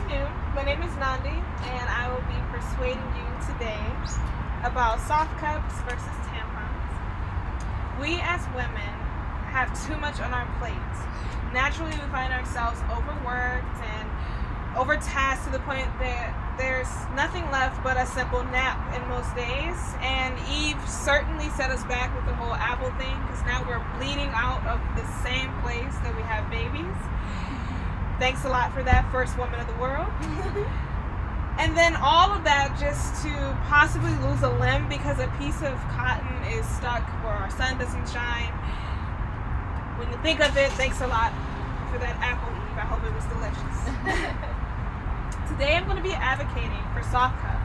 afternoon. My name is Nandi, and I will be persuading you today about soft cups versus tampons. We as women have too much on our plates. Naturally, we find ourselves overworked and overtasked to the point that there's nothing left but a simple nap in most days. And Eve certainly set us back with the whole Apple thing, because now we're bleeding out of the same place that we have babies. Thanks a lot for that, first woman of the world. And then all of that just to possibly lose a limb because a piece of cotton is stuck where our sun doesn't shine. When you think of it, thanks a lot for that apple, Eve. I hope it was delicious. Today I'm going to be advocating for soft cup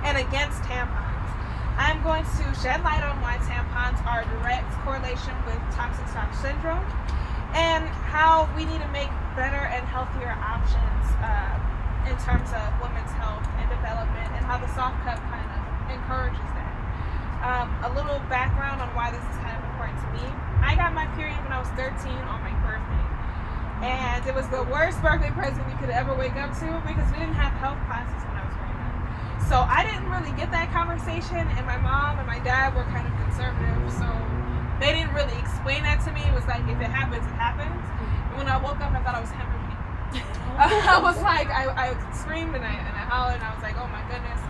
and against tampons. I'm going to shed light on why tampons are a direct correlation with toxic shock syndrome, and how we need to make better and healthier options in terms of women's health and development, and how the soft cup kind of encourages that. A little background on why this is kind of important to me. I got my period when I was 13 on my birthday. And it was the worst birthday present you could ever wake up to, because we didn't have health classes when I was growing up. So I didn't really get that conversation, and my mom and my dad were kind of conservative, so they didn't really explain that to me. It was like, if it happens, it happens. And when I woke up, I thought I was hemorrhaging. I was like, I screamed and I hollered, and I was like, oh my goodness.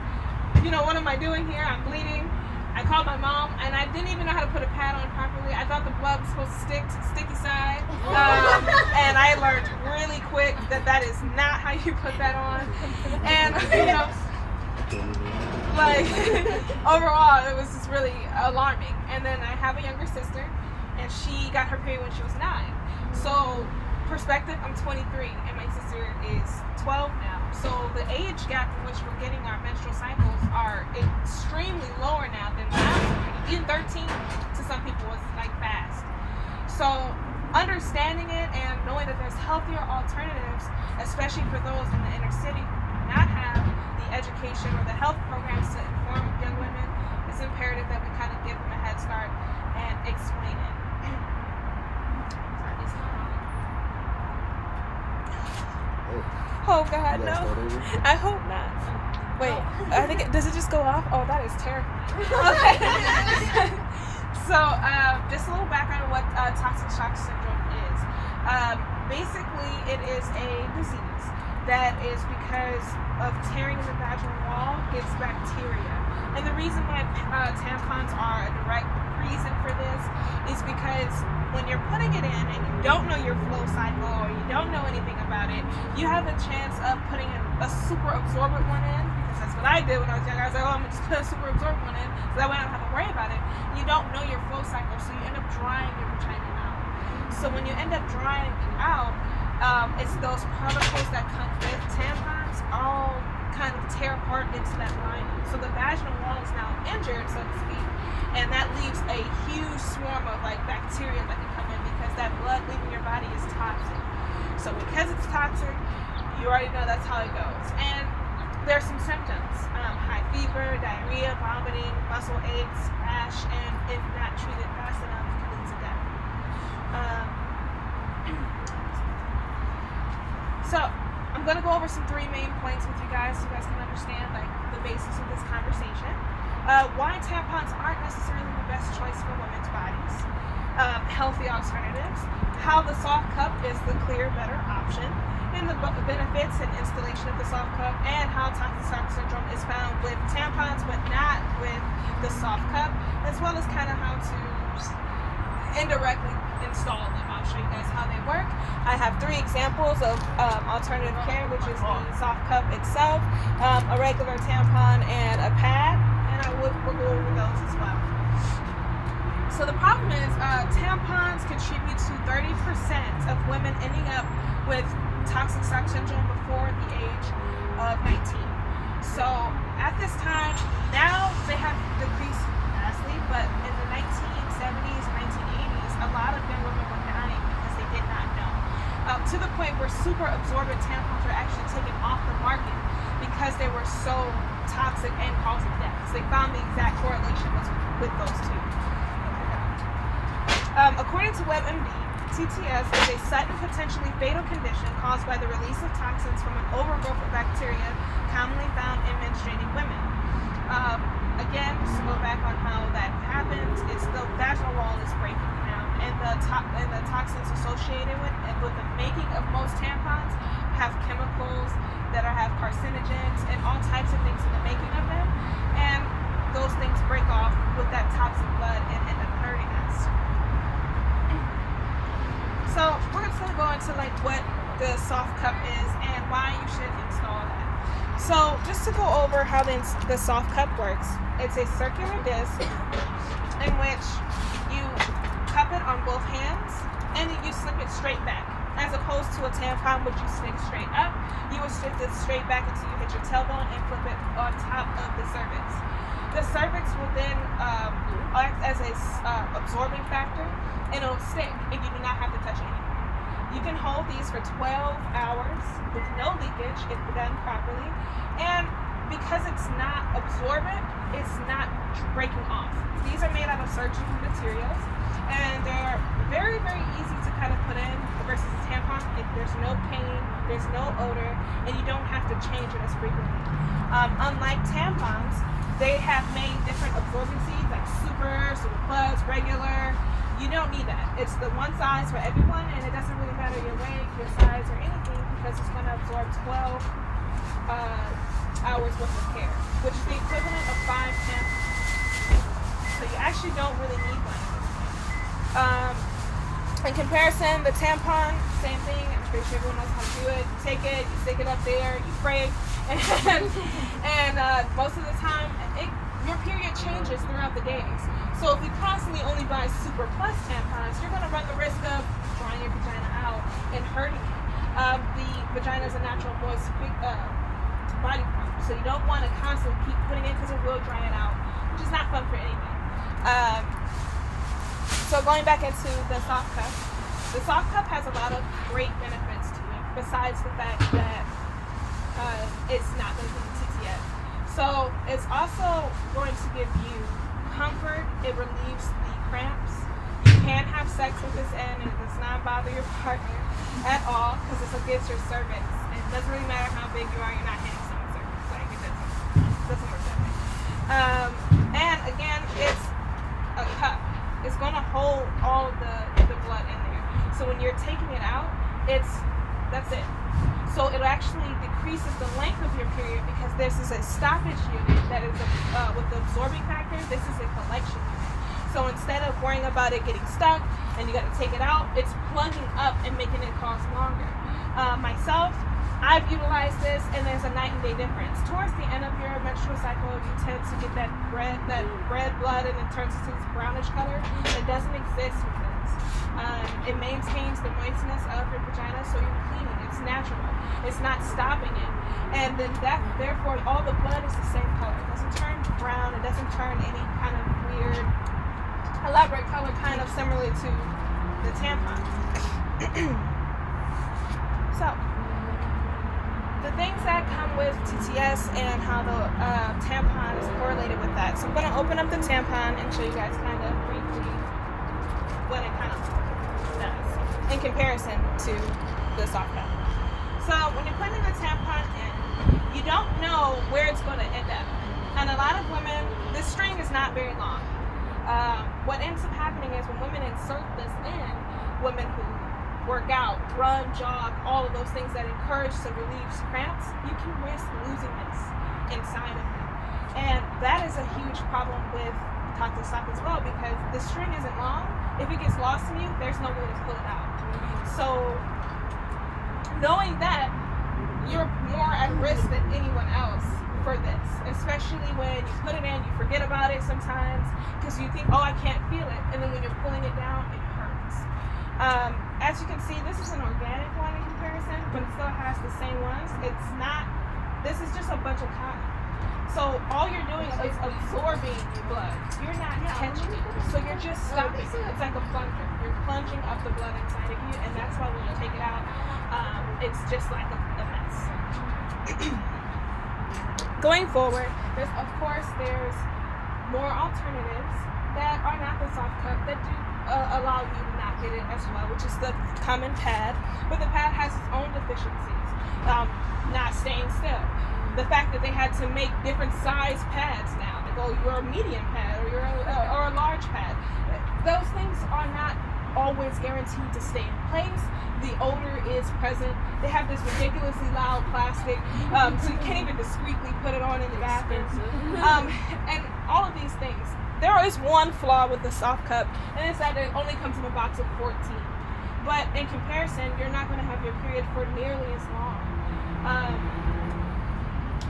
You know, what am I doing here? I'm bleeding. I called my mom, and I didn't even know how to put a pad on properly. I thought the blood was supposed to stick to the sticky side. And I learned really quick that is not how you put that on. And, you know, like, overall, it was just really alarming. And then I have a younger sister, and she got her period when she was 9. So, perspective, I'm 23, and my sister is 12 now. So the age gap in which we're getting our menstrual cycles are extremely lower now than last. Even 13 to some people is like fast. So understanding it and knowing that there's healthier alternatives, especially for those in the inner city who do not have the education or the health programs to inform young women, it's imperative that we kind of give them a head start and explain it. Oh God, no. I hope not. Wait, I think does it just go off? Oh, that is terrifying. Okay. So, just a little background on what toxic shock syndrome is. Basically, it is a disease that is because of tearing in the vaginal wall gives bacteria. And the reason why tampons are a direct reason for this is because when you're putting it in and you don't know your flow cycle or you don't know anything about it, you have the chance of putting a super absorbent one in, because that's what I did when I was younger. I was like, oh, I'm gonna just put a super absorbent one in, so that way I don't have to worry about it. You don't know your flow cycle, so you end up drying your vagina out. So when you end up drying it out, it's those particles that come with tampons all kind of tear apart into that lining. So the vaginal wall is now injured, so to speak, and that leaves a huge swarm of like bacteria that can come in, because that blood leaving your body is toxic. So because it's toxic, you already know that's how it goes. And there's some symptoms: high fever, diarrhea, vomiting, muscle aches, rash, and if not treated fast enough, can lead to death. So I'm going to go over some 3 main points with you guys so you guys can understand like the basis of this conversation. Why tampons aren't necessarily the best choice for women's bodies. Healthy alternatives. How the soft cup is the clear, better option. And the benefits and installation of the soft cup. And how toxic shock syndrome is found with tampons but not with the soft cup. As well as kind of how to indirectly install them. I'll show you guys how they work. I have 3 examples of alternative care, which is the soft cup itself, a regular tampon, and a pad, and I will go over those as well. So the problem is tampons contribute to 30% of women ending up with toxic shock syndrome before the age of 19. So at this time, now they have decreased vastly, but in the 1970s and 1980s, a lot of young women were dying because they did not know. To the point where super absorbent tampons were actually taken off the market because they were so toxic and causing death. So they found the exact correlation with those two. According to WebMD, TTS is a sudden, potentially fatal condition caused by the release of toxins from an overgrowth of bacteria commonly found in menstruating women. Again, just to go back on how that happens, it's the vaginal wall is breaking down, and the toxins associated with the making of most tampons have chemicals that have carcinogens and all types of things in the making of them, and those things break off with that toxic blood and end up hurting us. So we're just gonna go into like what the soft cup is and why you should install that. So just to go over how the soft cup works, it's a circular disc in which you cup it on both hands and you slip it straight back. As opposed to a tampon which you stick straight up, you would stick it straight back until you hit your tailbone and flip it on top of the cervix. The cervix will then act as a absorbing factor, and it'll stick, and you do not have to touch it anymore. You can hold these for 12 hours with no leakage if done properly, and because it's not absorbent, it's not breaking off. These are made out of surgical materials, and they're very, very easy to kind of put in versus a tampon. There's no pain, there's no odor, and you don't have to change it as frequently. Unlike tampons, they have made different absorbencies like super plus, regular. You don't need that. It's the one size for everyone, and it doesn't really matter your weight, your size, or anything, because it's going to absorb 12 hours worth of care, which is the equivalent of 5 tampons. So you actually don't really need one at this point. In comparison, the tampon, same thing. I'm pretty sure everyone knows how to do it. You take it, you stick it up there, you pray, and most of the time, your period changes throughout the days. So if you constantly only buy super plus tampons, you're going to run the risk of drying your vagina out and hurting it. The vagina is a natural moist body part, so you don't want to constantly keep putting it because it will dry it out, which is not fun for anyone. So going back into the soft cup has a lot of great benefits to it, besides the fact that it's not going to be TTS. So it's also going to give you comfort. It relieves the cramps. You can have sex with this end, and it does not bother your partner at all because it's against your cervix. And it doesn't really matter how big you are. You're not hitting someone's cervix. Like it doesn't work that way. And again, it's a cup. It's going to hold all the blood in there. So when you're taking it out, that's it. So it actually decreases the length of your period because this is a stoppage unit that is with the absorbing factor. This is a collection unit. So instead of worrying about it getting stuck and you got to take it out, it's plugging up and making it cost longer. Myself, I've utilized this, and there's a night and day difference. Towards the end of your menstrual cycle, you tend to get that red blood, and it turns into this brownish color. It doesn't exist with this. It maintains the moistness of your vagina, so you're cleaning. It's natural. It's not stopping it. And then therefore, all the blood is the same color. It doesn't turn brown. It doesn't turn any kind of weird, elaborate color, kind of similar to the tampon. So, the things that come with TTS and how the tampon is correlated with that. So I'm going to open up the tampon and show you guys kind of briefly what it kind of does in comparison to the soft cup. So when you're putting the tampon in, you don't know where it's going to end up. And a lot of women, this string is not very long. What ends up happening is when women insert this in, women who work out, run, jog, all of those things that encourage to relieve cramps, you can risk losing this inside of it. And that is a huge problem with toxic sock as well, because the string isn't long. If it gets lost in you, there's no way to pull it out. So knowing that, you're more at risk than anyone else for this, especially when you put it in, you forget about it sometimes because you think, oh, I can't feel it, and then when you're pulling it down, it hurts. As you can see, this is an organic one in comparison, but it still has the same ones. It's not, this is just a bunch of cotton. So all you're doing is absorbing blood. You're not catching it. So you're just stopping. It's like a plunger. You're plunging up the blood inside of you, and that's why when you take it out, it's just like a mess. Going forward, there's more alternatives that are not the soft cup that do allow you to not complicated as well, which is the common pad, but the pad has its own deficiencies. Not staying still. The fact that they had to make different size pads now, like, oh, you're a medium pad or or a large pad. Those things are not always guaranteed to stay in place. The odor is present. They have this ridiculously loud plastic, so you can't even discreetly put it on in the bathroom. And all of these things. There is one flaw with the soft cup, and it's that it only comes in a box of 14. But in comparison, you're not going to have your period for nearly as long.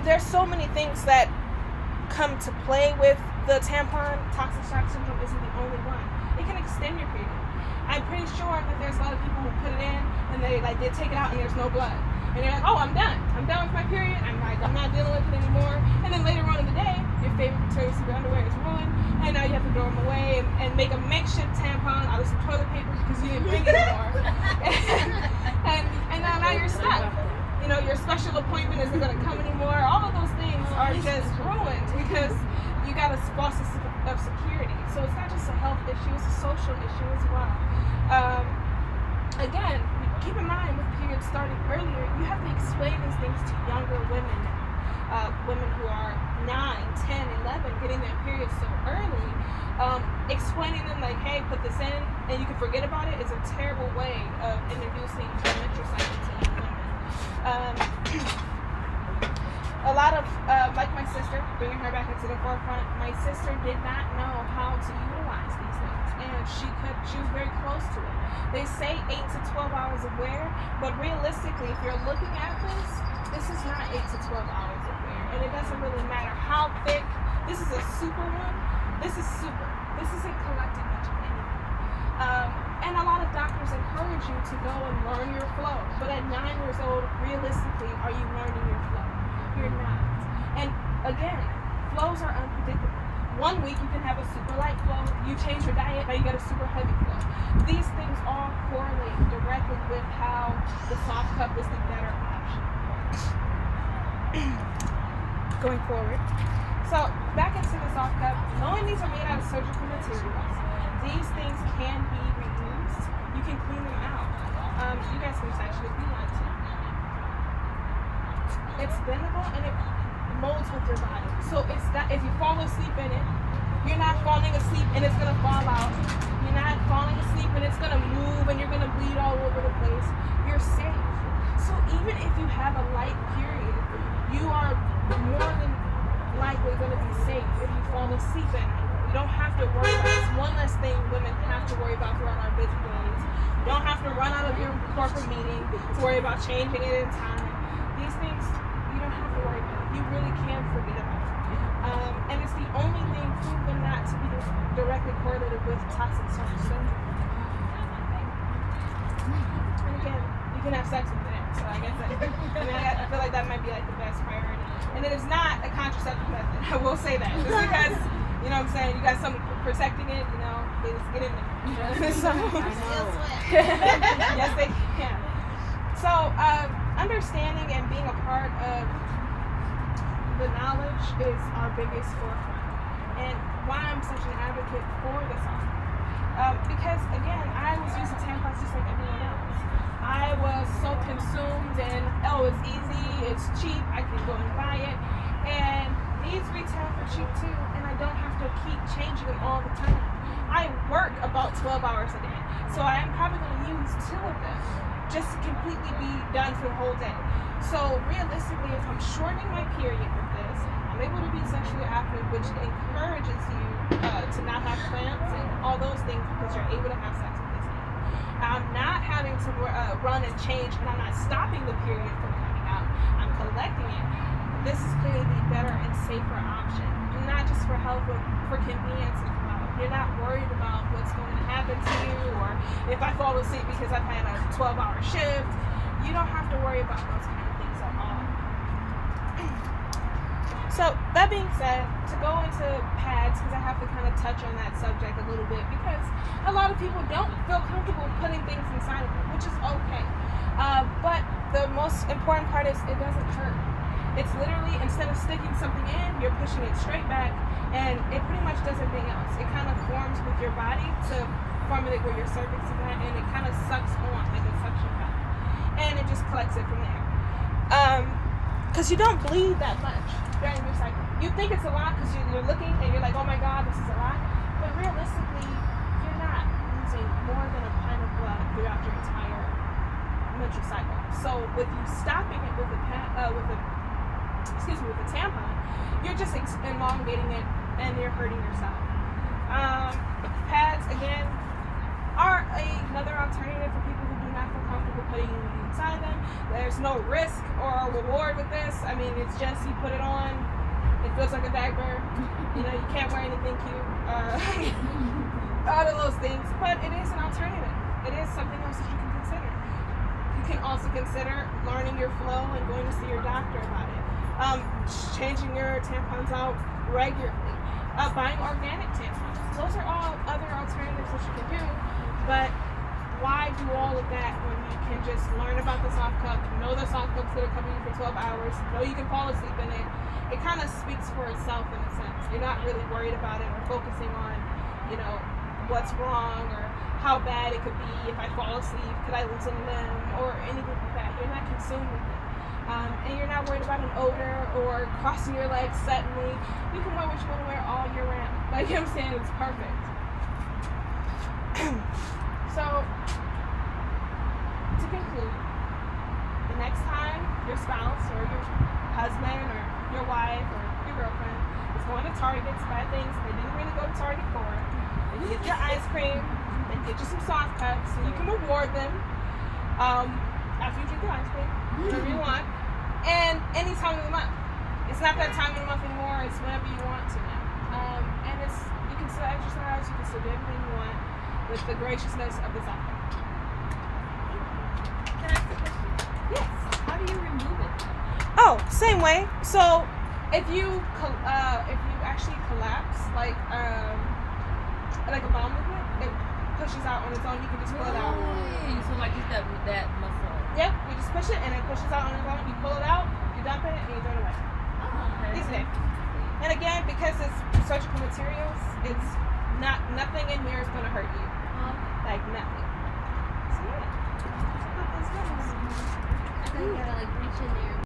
There's so many things that come to play with the tampon. Toxic shock syndrome isn't the only one. It can extend your period. I'm pretty sure that there's a lot of people who put it in and they take it out and there's no blood. And you're like, oh, I'm done with my period. I'm not dealing with it anymore. And then later on in the day, your favorite Victoria's Secret underwear is ruined, and now you have to throw them away and make a makeshift tampon out of some toilet paper because you didn't bring it anymore. and now you're stuck. You know, your special appointment isn't going to come anymore. All of those things are just ruined because you got a false sense of security. So it's not just a health issue, it's a social issue as well. Again, keep in mind with periods starting earlier, you have to explain these things to younger women now. Women who are 9, 10, 11, getting their periods so early. Explaining them like, hey, put this in and you can forget about it is a terrible way of introducing a menstrual cycle to young women. A lot of, like my sister, bringing her back into the forefront, my sister did not know how to utilize these things, and she was very close to it. They say 8 to 12 hours of wear, but realistically, if you're looking at this is not 8 to 12 hours of wear, and it doesn't really matter how thick. This is a super one. This is super. This isn't collecting much of anything. And a lot of doctors encourage you to go and learn your flow, but at 9 years old, realistically, are you learning your flow? You're not. And again, flows are unpredictable. 1 week you can have a super light flow, you change your diet, now you got a super heavy flow. These things all correlate directly with how the soft cup is the better option. Going forward. So back into the soft cup, knowing these are made out of surgical materials, these things can be reused. You can clean them out. You guys can actually if you want to. It's bendable and it molds with your body. So it's that if you fall asleep in it, you're not falling asleep and it's gonna fall out. You're not falling asleep and it's gonna move and you're gonna bleed all over the place. You're safe. So even if you have a light period, you are more than likely gonna be safe if you fall asleep in it. You don't have to worry about it. It's one less thing women have to worry about throughout our busy days. You don't have to run out of your corporate meeting to worry about changing it in time. These things you don't have to worry about. You really can forget about it. And it's the only thing proven not to be directly correlated with toxic shock syndrome. And again, you can have sex with it. So I guess I feel like that might be like the best priority. And it is not a contraceptive method. I will say that. Just because, you know what I'm saying, you got something protecting it, you know, they just get in there. So, yes, they can. So, understanding and being a part of the knowledge is our biggest forefront, and why I'm such an advocate for this because again, I was using tampons just like everyone else. I was so consumed in, oh, it's easy, it's cheap, I can go and buy it, and these retail for cheap too, and I don't have to keep changing them all the time. I work about 12 hours a day, so I'm probably going to use 2 of them just to completely be done for the whole day. So realistically, if I'm shortening my period with this, I'm able to be sexually active, which encourages you to not have cramps and all those things because you're able to have sex with this thing. I'm not having to run and change, and I'm not stopping the period from coming out. I'm collecting it. This is clearly the better and safer option, and not just for health, but for convenience as well. You're not worried about what's going to happen to you, or if I fall asleep because I've had a 12-hour shift. You don't have to worry about those kind of things at all. So that being said, to go into pads, because I have to kind of touch on that subject a little bit, because a lot of people don't feel comfortable putting things inside of them, which is okay. But the most important part is it doesn't hurt. It's literally, instead of sticking something in, you're pushing it straight back, and it pretty much does everything else. It kind of forms with your body to formulate where your cervix is at, and it kind of sucks on like a suction cup, and it just collects it from there. Because you don't bleed that much during your cycle. You think it's a lot because you're looking and you're like, oh my God, this is a lot. But realistically, you're not losing more than a pint of blood throughout your entire menstrual cycle. So with you stopping it with a tampon, you're just elongating it and you're hurting yourself. Pads, again, are another alternative for people who do not feel comfortable putting it inside them. There's no risk or reward with this. I mean, it's just you put it on, it feels like a diaper. You know, you can't wear anything cute. All of those things, but it is an alternative. It is something else that you can consider. You can also consider learning your flow and going to see your doctor about it. Changing your tampons out regularly. Buying organic tampons. Those are all other alternatives that you can do, but why do all of that when you can just learn about the soft cup, know the soft cup's going to come in for 12 hours, know you can fall asleep in it? It kind of speaks for itself in a sense. You're not really worried about it or focusing on, you know, what's wrong or how bad it could be if I fall asleep, could I lose a limb or anything like that. You're not consumed with it. And you're not worried about an odor or crossing your legs suddenly. You can wear what you want to wear all year round. Like, you know what I'm saying? It's perfect. So, to conclude, the next time your spouse or your husband or your wife or your girlfriend is going to Target to buy things they didn't really go to Target for, they get your ice cream, they get you some soft cups, and you can reward them after you drink the ice cream, whatever you want, and any time of the month. It's not that time of the month anymore, it's whenever you want to now. And you can still exercise, you can still do everything you want with the graciousness of the soft cup. Can I ask a question? Yes. How do you remove it? Oh, same way. So if you actually collapse like a bowel movement, it pushes out on its own. You can just pull it out. So like just that muscle. Yep, you just push it and it pushes out on its own. You pull it out, you dump it, and you throw it away. Oh, okay. Easy. And again, because it's surgical materials, it's nothing in here is gonna hurt you. Like nothing. So yeah. I thought you gotta like reach in there.